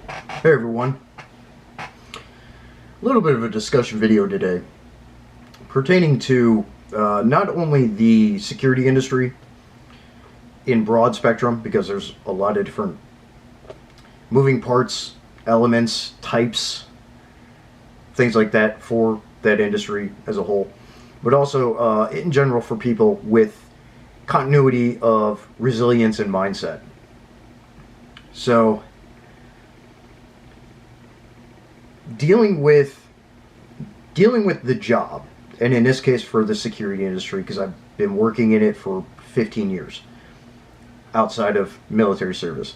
Hey everyone, a little bit of a discussion video today pertaining to not only the security industry in broad spectrum, because there's a lot of different moving parts, elements, types, things like that for that industry as a whole, but also in general for people with continuity of resilience and mindset. So dealing with the job, and in this case for the security industry, because I've been working in it for 15 years outside of military service.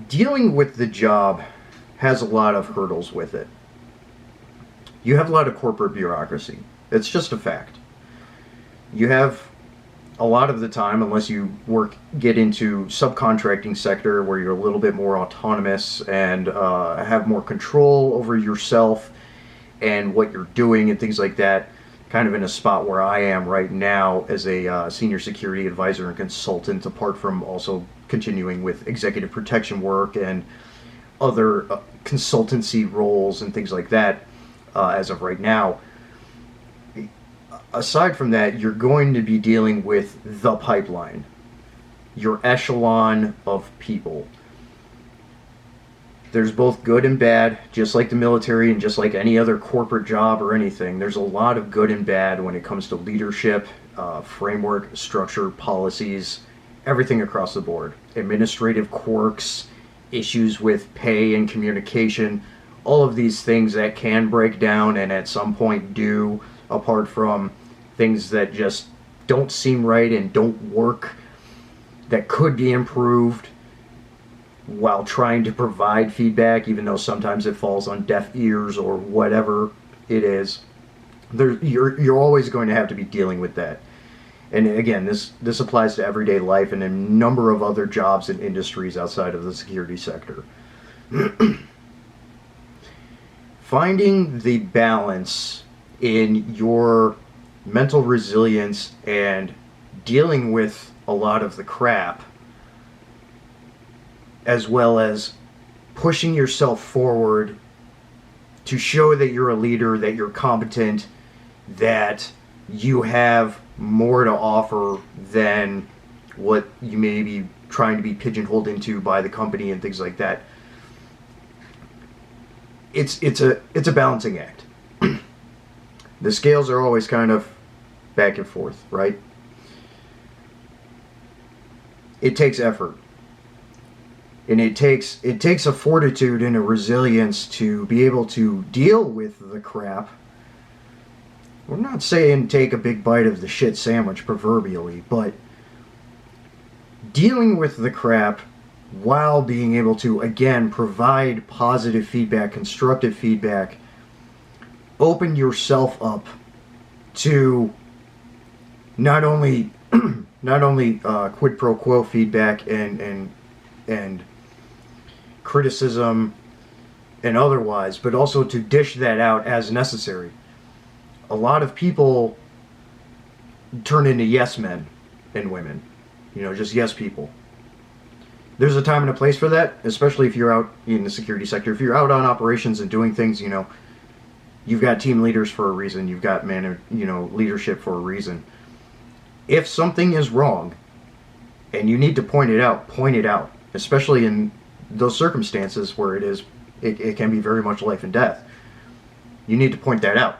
Dealing with the job has a lot of hurdles with it. You have a lot of corporate bureaucracy. It's just a fact. You have a lot of the time, unless you get into subcontracting sector where you're a little bit more autonomous and have more control over yourself and what you're doing and things like that, kind of in a spot where I am right now as a senior security advisor and consultant, apart from also continuing with executive protection work and other consultancy roles and things like that as of right now. Aside from that, you're going to be dealing with the pipeline, your echelon of people. There's both good and bad, just like the military and just like any other corporate job or anything. There's a lot of good and bad when it comes to leadership, framework, structure, policies, everything across the board. Administrative quirks, issues with pay and communication, all of these things that can break down and at some point do, apart from things that just don't seem right and don't work, that could be improved while trying to provide feedback, even though sometimes it falls on deaf ears or whatever it is. You're always going to have to be dealing with that. And again, this applies to everyday life and a number of other jobs and industries outside of the security sector. Finding the balance in your mental resilience and dealing with a lot of the crap, as well as pushing yourself forward to show that you're a leader, that you're competent, that you have more to offer than what you may be trying to be pigeonholed into by the company and things like that. It's a balancing act. The scales are always kind of back and forth, right? It takes effort. And it takes a fortitude and a resilience to be able to deal with the crap. We're not saying take a big bite of the shit sandwich proverbially, but dealing with the crap while being able to, again, provide positive feedback, constructive feedback, open yourself up to not only quid pro quo feedback and criticism and otherwise, but also to dish that out as necessary. A lot of people turn into yes men and women, just yes people. There's a time and a place for that, especially if you're out in the security sector. If you're out on operations and doing things, you've got team leaders for a reason. You've got leadership for a reason. If something is wrong and you need to point it out, especially in those circumstances where it can be very much life and death. You need to point that out.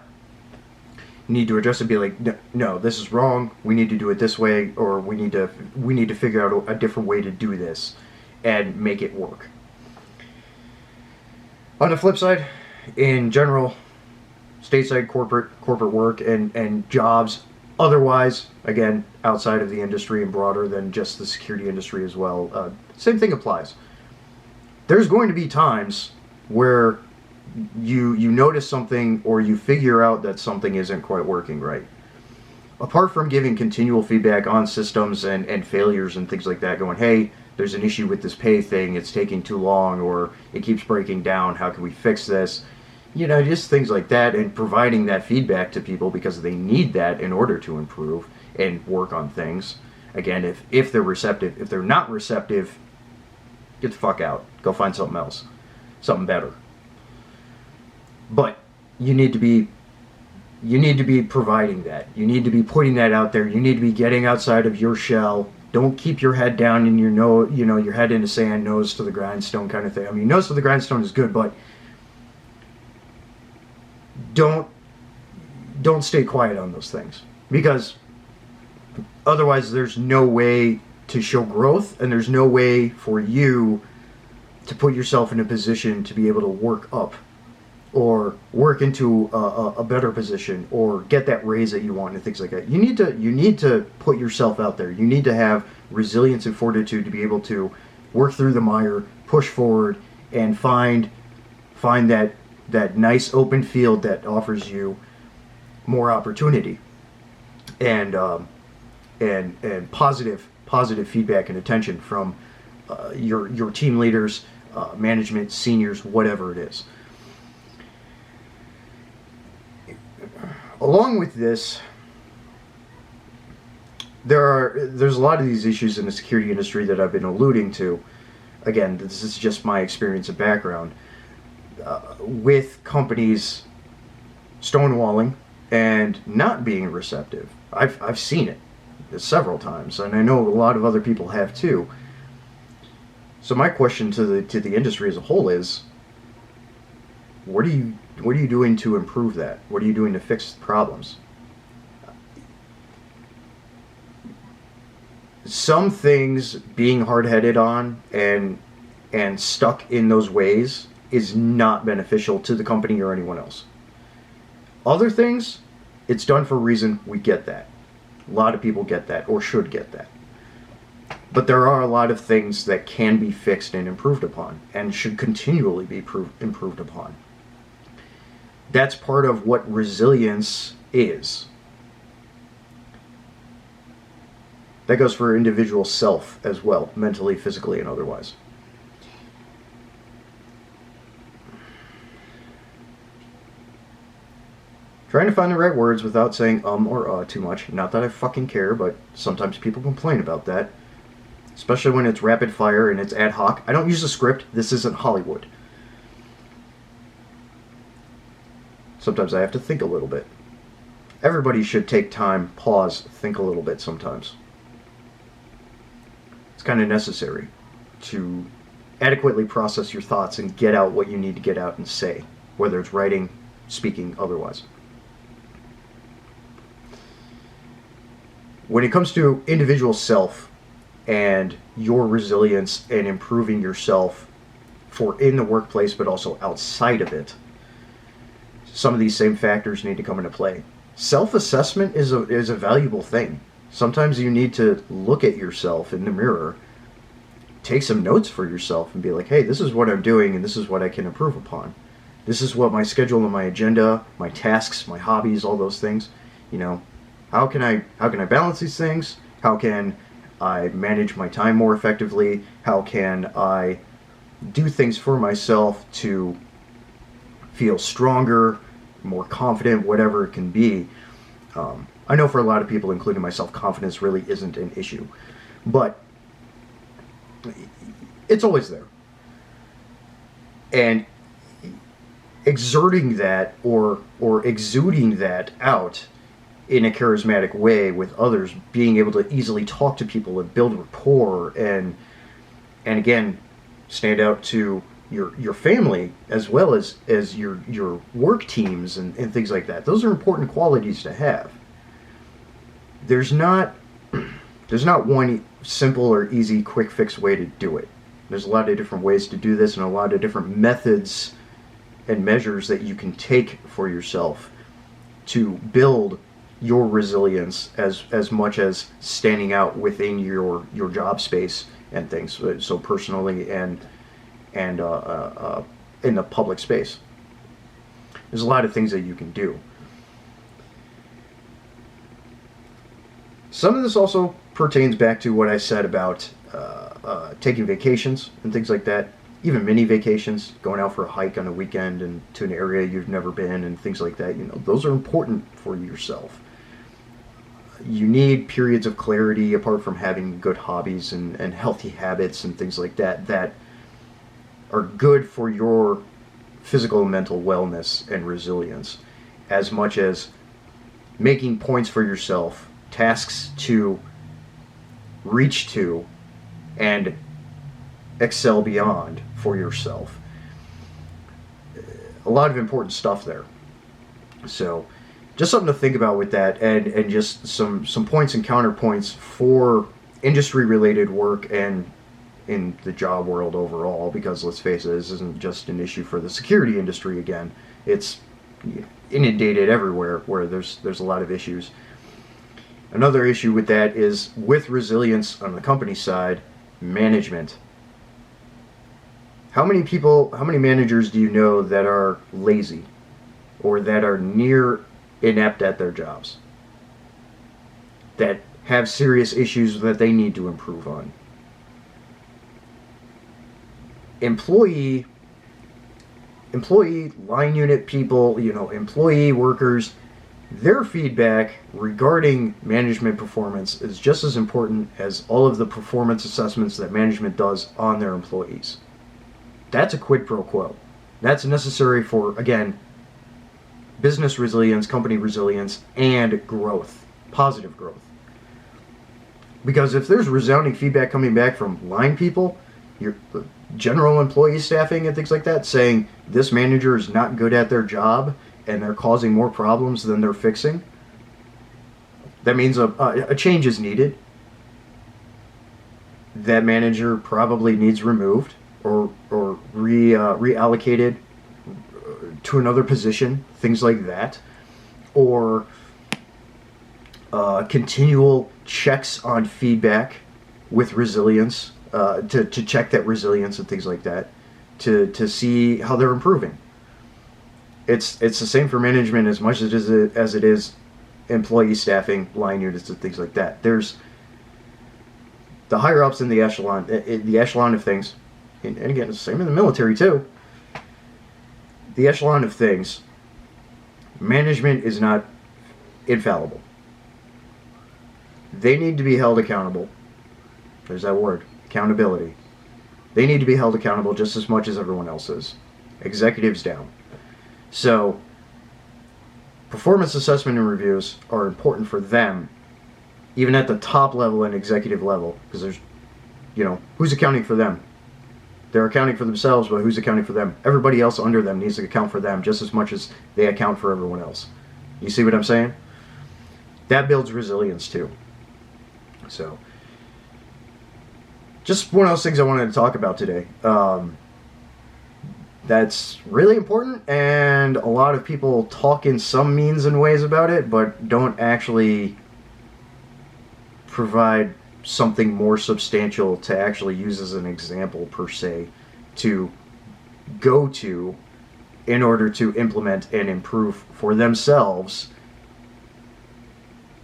You need to address it, be like, no, this is wrong. We need to do it this way, or we need to figure out a different way to do this and make it work. On the flip side, in general, stateside corporate work and jobs otherwise, again, outside of the industry and broader than just the security industry as well, same thing applies. There's going to be times where you notice something or you figure out that something isn't quite working right. Apart from giving continual feedback on systems and failures and things like that, going, hey, there's an issue with this pay thing, it's taking too long, or it keeps breaking down, how can we fix this? Just things like that, and providing that feedback to people because they need that in order to improve and work on things. Again, if they're receptive. If they're not receptive, get the fuck out. Go find something else, something better. But you need to be providing that. You need to be putting that out there. You need to be getting outside of your shell. Don't keep your head down and your head in the sand, nose to the grindstone kind of thing. I mean, nose to the grindstone is good, but don't stay quiet on those things, because otherwise there's no way to show growth, and there's no way for you to put yourself in a position to be able to work up or work into a better position or get that raise that you want and things like that. You need to put yourself out there. You need to have resilience and fortitude to be able to work through the mire, push forward, and find that nice open field that offers you more opportunity and positive feedback and attention from your team leaders, management, seniors, whatever it is. Along with this, there's a lot of these issues in the security industry that I've been alluding to. Again, this is just my experience and background with companies stonewalling and not being receptive. I've seen it several times, and I know a lot of other people have too. So my question to the industry as a whole is, what are you doing to improve that? What are you doing to fix the problems? Some things being hard-headed on and stuck in those ways is not beneficial to the company or anyone else. Other things, it's done for a reason. We get that. A lot of people get that, or should get that. But there are a lot of things that can be fixed and improved upon, and should continually be improved upon. That's part of what resilience is. That goes for individual self as well, mentally, physically, and otherwise. Trying to find the right words without saying or too much. Not that I fucking care, but sometimes people complain about that. Especially when it's rapid fire and it's ad hoc. I don't use a script. This isn't Hollywood. Sometimes I have to think a little bit. Everybody should take time, pause, think a little bit sometimes. It's kind of necessary to adequately process your thoughts and get out what you need to get out and say, whether it's writing, speaking, otherwise. When it comes to individual self and your resilience and improving yourself for in the workplace but also outside of it, some of these same factors need to come into play. Self-assessment is a valuable thing. Sometimes you need to look at yourself in the mirror, take some notes for yourself, and be like, hey, this is what I'm doing and this is what I can improve upon. This is what my schedule and my agenda, my tasks, my hobbies, all those things, how can I balance these things? How can I manage my time more effectively? How can I do things for myself to feel stronger, more confident, whatever it can be. I know for a lot of people, including myself, confidence really isn't an issue, but it's always there. And exerting that or exuding that out in a charismatic way with others, being able to easily talk to people and build rapport and again, stand out to your family as well as your work teams and things like that. Those are important qualities to have. There's not one simple or easy quick fix way to do it. There's a lot of different ways to do this and a lot of different methods and measures that you can take for yourself to build your resilience as much as standing out within your job space and things. So personally and in the public space. There's a lot of things that you can do. Some of this also pertains back to what I said about taking vacations and things like that. Even mini vacations, going out for a hike on a weekend and to an area you've never been and things like that. Those are important for yourself. You need periods of clarity apart from having good hobbies and healthy habits and things like that are good for your physical and mental wellness and resilience, as much as making points for yourself, tasks to reach to and excel beyond for yourself. A lot of important stuff there. So just something to think about with that, and just some points and counterpoints for industry related work and in the job world overall, because let's face it, this isn't just an issue for the security industry. Again, it's inundated everywhere where there's a lot of issues. Another issue with that is with resilience on the company side, management. How many managers do you know that are lazy or that are near inept at their jobs, that have serious issues that they need to improve on? Employee line unit people, employee workers, their feedback regarding management performance is just as important as all of the performance assessments that management does on their employees. That's a quid pro quo. That's necessary for, again, business resilience, company resilience, and growth, positive growth. Because if there's resounding feedback coming back from line people, your general employee staffing and things like that, saying this manager is not good at their job and they're causing more problems than they're fixing, that means a change is needed. That manager probably needs removed or reallocated to another position, things like that. Or continual checks on feedback with resilience, to check that resilience and things like that, to see how they're improving. It's the same for management as much as it is employee staffing, line units, and things like that. There's the higher ups in the echelon of things, and again, it's the same in the military too. The echelon of things, management is not infallible. They need to be held accountable. There's that word, accountability. They need to be held accountable just as much as everyone else is. Executives down. So, performance assessment and reviews are important for them, even at the top level and executive level, because there's, who's accounting for them? They're accounting for themselves, but who's accounting for them? Everybody else under them needs to account for them just as much as they account for everyone else. You see what I'm saying? That builds resilience too. So, just one of those things I wanted to talk about today. That's really important, and a lot of people talk in some means and ways about it, but don't actually provide something more substantial to actually use as an example per se to go to in order to implement and improve for themselves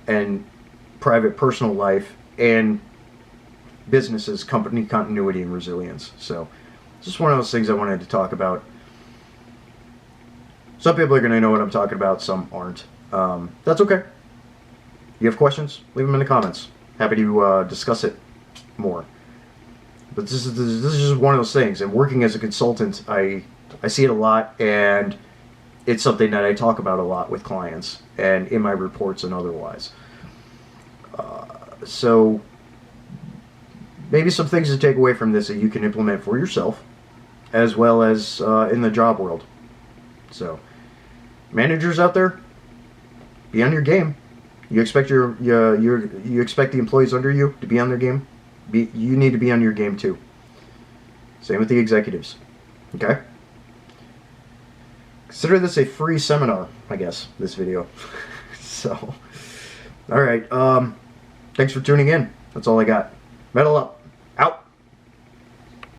and private personal life and businesses, company continuity and resilience. So just one of those things I wanted to talk about. Some people are going to know what I'm talking about, some aren't. That's okay. You have questions? Leave them in the comments. Happy to discuss it more. But this is just one of those things. And working as a consultant, I see it a lot, and it's something that I talk about a lot with clients and in my reports and otherwise. So maybe some things to take away from this that you can implement for yourself, as well as in the job world. So, managers out there, be on your game. You expect you expect the employees under you to be on their game. You need to be on your game too. Same with the executives. Okay. Consider this a free seminar, I guess. This video. So, all right. Thanks for tuning in. That's all I got. Metal up.